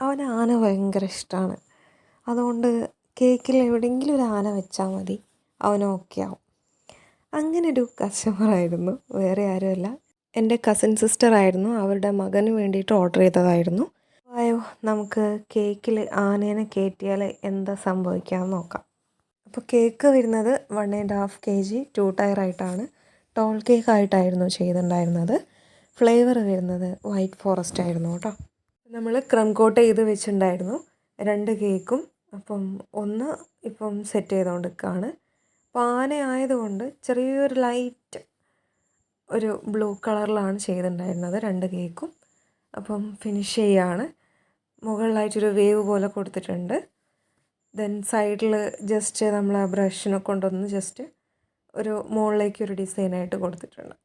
അവന് ആന ഭയങ്കര ഇഷ്ടമാണ്. അതുകൊണ്ട് കേക്കിൽ എവിടെയെങ്കിലും ഒരു ആന വെച്ചാൽ മതി, അവൻ ഓക്കെ ആവും. അങ്ങനെ ഒരു കസ്റ്റമറായിരുന്നു, വേറെ ആരുമല്ല, എൻ്റെ കസിൻ സിസ്റ്ററായിരുന്നു. അവരുടെ മകന് വേണ്ടിയിട്ട് ഓർഡർ ചെയ്തതായിരുന്നു. ആയോ, നമുക്ക് കേക്കിൽ ആനേനെ കയറ്റിയാൽ എന്താ സംഭവിക്കാമെന്ന് നോക്കാം. അപ്പോൾ കേക്ക് വരുന്നത് 1.5 kg 2 ടയർ ആയിട്ടാണ്. ടോൾ കേക്ക് ആയിട്ടായിരുന്നു ചെയ്തിട്ടുണ്ടായിരുന്നത്. ഫ്ലേവർ വരുന്നത് വൈറ്റ് ഫോറസ്റ്റ് ആയിരുന്നു കേട്ടോ. നമ്മൾ ക്രം കോട്ട് ചെയ്ത് വെച്ചിട്ടുണ്ടായിരുന്നു 2 കേക്കും. അപ്പം ഒന്ന് ഇപ്പം സെറ്റ് ചെയ്തുകൊണ്ടിരിക്കുകയാണ്. അപ്പോൾ ആന ആയതുകൊണ്ട് ചെറിയൊരു ലൈറ്റ് ഒരു ബ്ലൂ കളറിലാണ് ചെയ്തിട്ടുണ്ടായിരുന്നത് 2 കേക്കും. അപ്പം ഫിനിഷ് ചെയ്യുകയാണ്. മുകളിലായിട്ടൊരു വേവ് പോലെ കൊടുത്തിട്ടുണ്ട്. ദെൻ സൈഡിൽ ജസ്റ്റ് നമ്മൾ ആ ബ്രഷിനെ കൊണ്ടൊന്ന് ജസ്റ്റ് ഒരു മുകളിലേക്കൊരു ഡിസൈനായിട്ട് കൊടുത്തിട്ടുണ്ട്.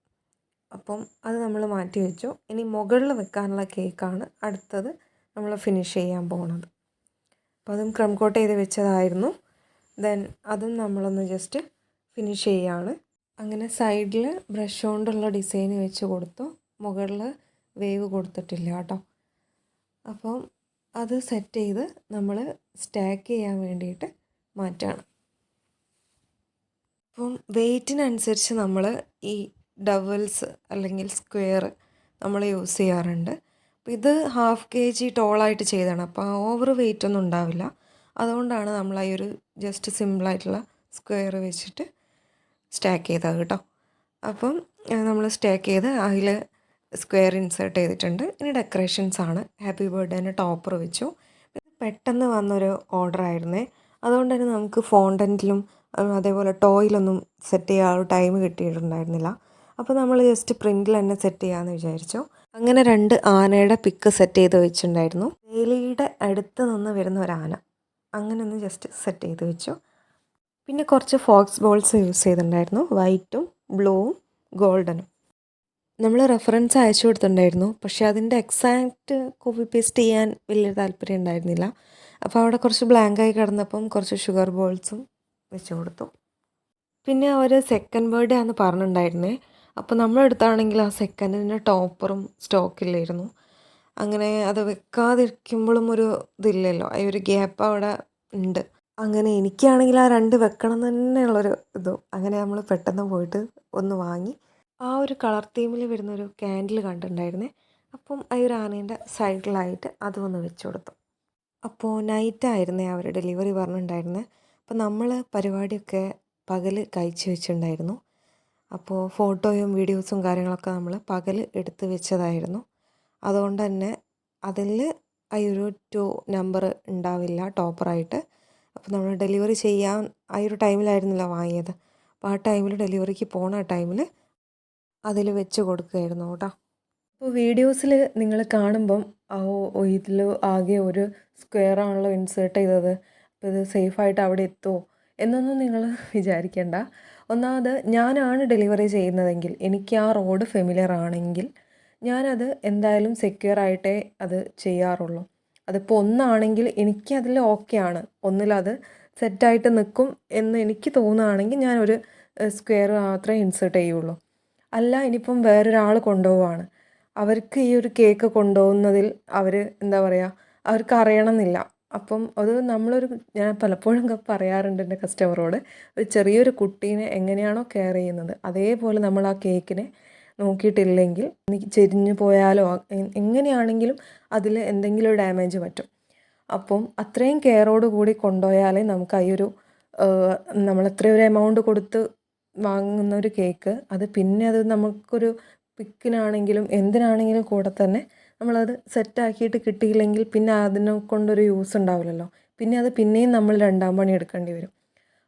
അപ്പം അത് നമ്മൾ മാറ്റി വെച്ചു. ഇനി മുകളിൽ വെക്കാനുള്ള കേക്കാണ് അടുത്തത് നമ്മൾ ഫിനിഷ് ചെയ്യാൻ പോകുന്നത്. അപ്പോൾ അതും ക്രം കോട്ട് ചെയ്ത് വെച്ചതായിരുന്നു. ദെൻ അതും നമ്മളൊന്ന് ജസ്റ്റ് ഫിനിഷ് ചെയ്യുകയാണ്. അങ്ങനെ സൈഡിൽ ബ്രഷ് കൊണ്ടുള്ള ഡിസൈൻ വെച്ച് കൊടുത്തു. മുകളിൽ വേവ് കൊടുത്തിട്ടില്ല കേട്ടോ. അപ്പം അത് സെറ്റ് ചെയ്ത് നമ്മൾ സ്റ്റാക്ക് ചെയ്യാൻ വേണ്ടിയിട്ട് മാറ്റുകയാണ്. അപ്പം വെയ്റ്റിനനുസരിച്ച് നമ്മൾ ഈ ഡബിൾസ് അല്ലെങ്കിൽ സ്ക്വയർ നമ്മൾ യൂസ് ചെയ്യാറുണ്ട്. അപ്പോൾ ഇത് 1/2 kg ടോളായിട്ട് ചെയ്തതാണ്. അപ്പോൾ ഓവർ വെയിറ്റ് ഒന്നും ഉണ്ടാവില്ല. അതുകൊണ്ടാണ് നമ്മൾ ഈ ഒരു ജസ്റ്റ് സിമ്പിളായിട്ടുള്ള സ്ക്വയർ വെച്ചിട്ട് സ്റ്റാക്ക് ചെയ്തത് കേട്ടോ. അപ്പം നമ്മൾ സ്റ്റാക്ക് ചെയ്ത് അതിൽ സ്ക്വയർ ഇൻസേർട്ട് ചെയ്തിട്ടുണ്ട്. ഇനി ഡെക്കറേഷൻസ് ആണ്. ഹാപ്പി ബർത്ത്ഡേൻ്റെ ടോപ്പർ വെച്ചു. പെട്ടെന്ന് വന്നൊരു ഓർഡർ ആയിരുന്നേ. അതുകൊണ്ട് തന്നെ നമുക്ക് ഫോണ്ടൻറ്റിലും അതേപോലെ ടോയിലൊന്നും സെറ്റ് ചെയ്യാൻ ടൈം കിട്ടിയിട്ടുണ്ടായിരുന്നില്ല. അപ്പോൾ നമ്മൾ ജസ്റ്റ് പ്രിൻറ്റിൽ തന്നെ സെറ്റ് ചെയ്യാമെന്ന് വിചാരിച്ചു. അങ്ങനെ 2 ആനയുടെ പിക്ക് സെറ്റ് ചെയ്ത് വെച്ചിട്ടുണ്ടായിരുന്നു. വേലിയുടെ അടുത്ത് നിന്ന് വരുന്ന ഒരു ആന, അങ്ങനെ ഒന്ന് ജസ്റ്റ് സെറ്റ് ചെയ്ത് വെച്ചു. പിന്നെ കുറച്ച് ഫോക്സ് ബോൾസ് യൂസ് ചെയ്തിട്ടുണ്ടായിരുന്നു, വൈറ്റും ബ്ലൂവും ഗോൾഡനും. നമ്മൾ റെഫറൻസ് അയച്ചു കൊടുത്തിട്ടുണ്ടായിരുന്നു, പക്ഷേ അതിൻ്റെ എക്സാക്റ്റ് കോപ്പി പേസ്റ്റ് ചെയ്യാൻ വലിയ താല്പര്യം ഉണ്ടായിരുന്നില്ല. അപ്പോൾ അവിടെ കുറച്ച് ബ്ലാങ്കായി കിടന്നപ്പം കുറച്ച് ഷുഗർ ബോൾസും വെച്ച് കൊടുത്തു. പിന്നെ അവർ സെക്കൻഡ് ബർത്ത്ഡേ ആണെന്ന് പറഞ്ഞിട്ടുണ്ടായിരുന്നേ. അപ്പോൾ നമ്മളെടുത്താണെങ്കിൽ ആ സെക്കൻഡിൻ്റെ ടോപ്പറും സ്റ്റോക്കില്ലായിരുന്നു. അങ്ങനെ അത് വെക്കാതിരിക്കുമ്പോഴും ഒരു ഇതില്ലല്ലോ, ആ ഒരു ഗ്യാപ്പ് അവിടെ ഉണ്ട്. അങ്ങനെ എനിക്കാണെങ്കിൽ ആ 2 വെക്കണം തന്നെയുള്ളൊരു ഇതും. അങ്ങനെ നമ്മൾ പെട്ടെന്ന് പോയിട്ട് ഒന്ന് വാങ്ങി. ആ ഒരു കളർ തീമിൽ വരുന്നൊരു ക്യാൻഡിൽ കണ്ടിട്ടുണ്ടായിരുന്നേ. അപ്പം ആ ഒരു ആനേൻ്റെ സൈഡിലായിട്ട് അതും ഒന്ന് വെച്ച് കൊടുത്തു. അപ്പോൾ നൈറ്റായിരുന്നേ അവർ ഡെലിവറി പറഞ്ഞിട്ടുണ്ടായിരുന്നത്. അപ്പോൾ നമ്മൾ പരിപാടിയൊക്കെ പകൽ കഴിച്ച് വെച്ചിട്ടുണ്ടായിരുന്നു. അപ്പോൾ ഫോട്ടോയും വീഡിയോസും കാര്യങ്ങളൊക്കെ നമ്മൾ പകൽ എടുത്ത് വെച്ചതായിരുന്നു. അതുകൊണ്ട് തന്നെ അതിൽ ആ ഒരു 2 നമ്പർ ഉണ്ടാവില്ല ടോപ്പറായിട്ട്. അപ്പോൾ നമ്മൾ ഡെലിവറി ചെയ്യാൻ ആ ഒരു ടൈമിലായിരുന്നില്ല വാങ്ങിയത്. അപ്പോൾ ആ ടൈമിൽ ഡെലിവറിക്ക് പോണ ടൈമിൽ അതിൽ വെച്ച് കൊടുക്കുകയായിരുന്നു കേട്ടോ. അപ്പോൾ വീഡിയോസിൽ നിങ്ങൾ കാണുമ്പം ഇതിൽ ആകെ ഒരു സ്ക്വയർ ആണല്ലോ ഇൻസേർട്ട് ചെയ്തത്, അപ്പോൾ ഇത് സേഫായിട്ട് അവിടെ എത്തുമോ എന്നൊന്നും നിങ്ങൾ വിചാരിക്കേണ്ട. ഒന്നാമത് ഞാനാണ് ഡെലിവറി ചെയ്യുന്നതെങ്കിൽ, എനിക്ക് ആ റോഡ് ഫെമിലിയർ ആണെങ്കിൽ ഞാനത് എന്തായാലും സെക്യൂർ ആയിട്ടേ അത് ചെയ്യാറുള്ളൂ. അതിപ്പോൾ ഒന്നാണെങ്കിൽ എനിക്കതിൽ ഓക്കെയാണ്, ഒന്നിലത് സെറ്റായിട്ട് നിൽക്കും എന്ന് എനിക്ക് തോന്നുകയാണെങ്കിൽ ഞാനൊരു സ്ക്വയർ മാത്രമേ ഇൻസേർട്ട് ചെയ്യുള്ളൂ. അല്ല, ഇനിയിപ്പം വേറൊരാൾ കൊണ്ടുപോവാണ്, അവർക്ക് ഈ ഒരു കേക്ക് കൊണ്ടുപോകുന്നതിൽ അവർ എന്താ പറയുക, അവർക്ക് അറിയണമെന്നില്ല. അപ്പം അത് ഞാൻ പലപ്പോഴും പറയാറുണ്ട് എൻ്റെ കസ്റ്റമറോട്, ഒരു ചെറിയൊരു കുട്ടീനെ എങ്ങനെയാണോ കെയർ ചെയ്യുന്നത് അതേപോലെ നമ്മൾ ആ കേക്കിനെ നോക്കിയിട്ടില്ലെങ്കിൽ എനിക്ക് ചെരിഞ്ഞു പോയാലോ എങ്ങനെയാണെങ്കിലും അതിൽ എന്തെങ്കിലും ഒരു ഡാമേജ് പറ്റും. അപ്പം അത്രയും കെയറോട് കൂടി കൊണ്ടുപോയാലേ നമുക്ക് ഈ ഒരു നമ്മൾ എത്രയൊരു എമൗണ്ട് കൊടുത്ത് വാങ്ങുന്ന ഒരു കേക്ക് അത് പിന്നെ അത് നമുക്കൊരു പിക്കിനാണെങ്കിലും എന്തിനാണെങ്കിലും കൂടെ തന്നെ നമ്മളത് സെറ്റാക്കിയിട്ട് കിട്ടിയില്ലെങ്കിൽ പിന്നെ അതിനെ കൊണ്ടൊരു യൂസ് ഉണ്ടാവില്ലല്ലോ. പിന്നെ അത് പിന്നെയും നമ്മൾ 2ാം പണി എടുക്കേണ്ടി വരും.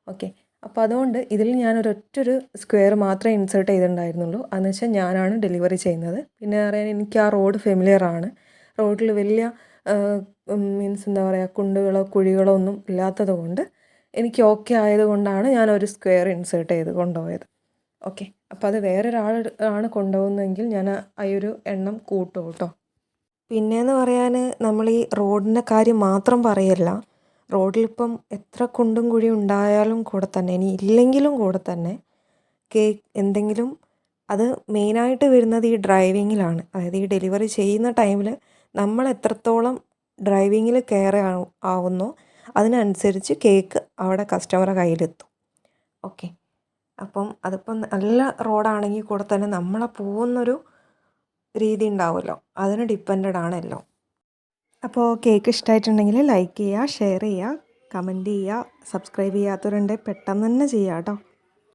ഓക്കെ, അപ്പോൾ അതുകൊണ്ട് ഇതിൽ ഞാനൊരൊറ്റൊരു സ്ക്വയർ മാത്രമേ ഇൻസേർട്ട് ചെയ്തിട്ടുണ്ടായിരുന്നുള്ളൂ. അതെന്ന് വെച്ചാൽ ഞാനാണ് ഡെലിവറി ചെയ്യുന്നത്. പിന്നെ അറിയാൻ എനിക്ക് ആ റോഡ് ഫെമിലിയർ ആണ്. റോഡിൽ വലിയ മീൻസ് എന്താ പറയുക, കുണ്ടുകളോ കുഴികളോ ഒന്നും ഇല്ലാത്തത് കൊണ്ട് എനിക്ക് ഓക്കെ ആയതുകൊണ്ടാണ് ഞാനൊരു സ്ക്വയർ ഇൻസേർട്ട് ചെയ്ത് കൊണ്ടുപോയത്. ഓക്കെ, അപ്പോൾ അത് വേറൊരാൾ ആണ് കൊണ്ടുപോകുന്നതെങ്കിൽ ഞാൻ ആ ഒരു എണ്ണം കൂട്ടും കേട്ടോ. പിന്നെയെന്ന് പറയാൻ നമ്മൾ ഈ റോഡിൻ്റെ കാര്യം മാത്രം പറയല്ല, റോഡിലിപ്പം എത്ര കുണ്ടും കുഴിയും ഉണ്ടായാലും കൂടെ തന്നെ, ഇനി ഇല്ലെങ്കിലും കൂടെ തന്നെ കേക്ക് എന്തെങ്കിലും അത് മെയിനായിട്ട് വരുന്നത് ഈ ഡ്രൈവിങ്ങിലാണ്. അതായത് ഈ ഡെലിവറി ചെയ്യുന്ന ടൈമിൽ നമ്മൾ എത്രത്തോളം ഡ്രൈവിങ്ങിൽ കെയർ ആവുന്നോ അതിനനുസരിച്ച് കേക്ക് അവിടെ കസ്റ്റമറുടെ കയ്യിലെത്തും. ഓക്കെ. അപ്പം അതിപ്പം നല്ല റോഡാണെങ്കിൽ കൂടെ തന്നെ നമ്മളെ പോകുന്നൊരു രീതി ഉണ്ടാവുമല്ലോ, അതിന് ഡിപ്പെൻഡഡ് ആണല്ലോ. അപ്പോൾ കേക്ക് ഇഷ്ടമായിട്ടുണ്ടെങ്കിൽ ലൈക്ക് ചെയ്യുക, ഷെയർ ചെയ്യുക, കമൻറ്റ് ചെയ്യുക. സബ്സ്ക്രൈബ് ചെയ്യാത്തവരുണ്ടെങ്കിൽ പെട്ടെന്ന് തന്നെ ചെയ്യുക കേട്ടോ.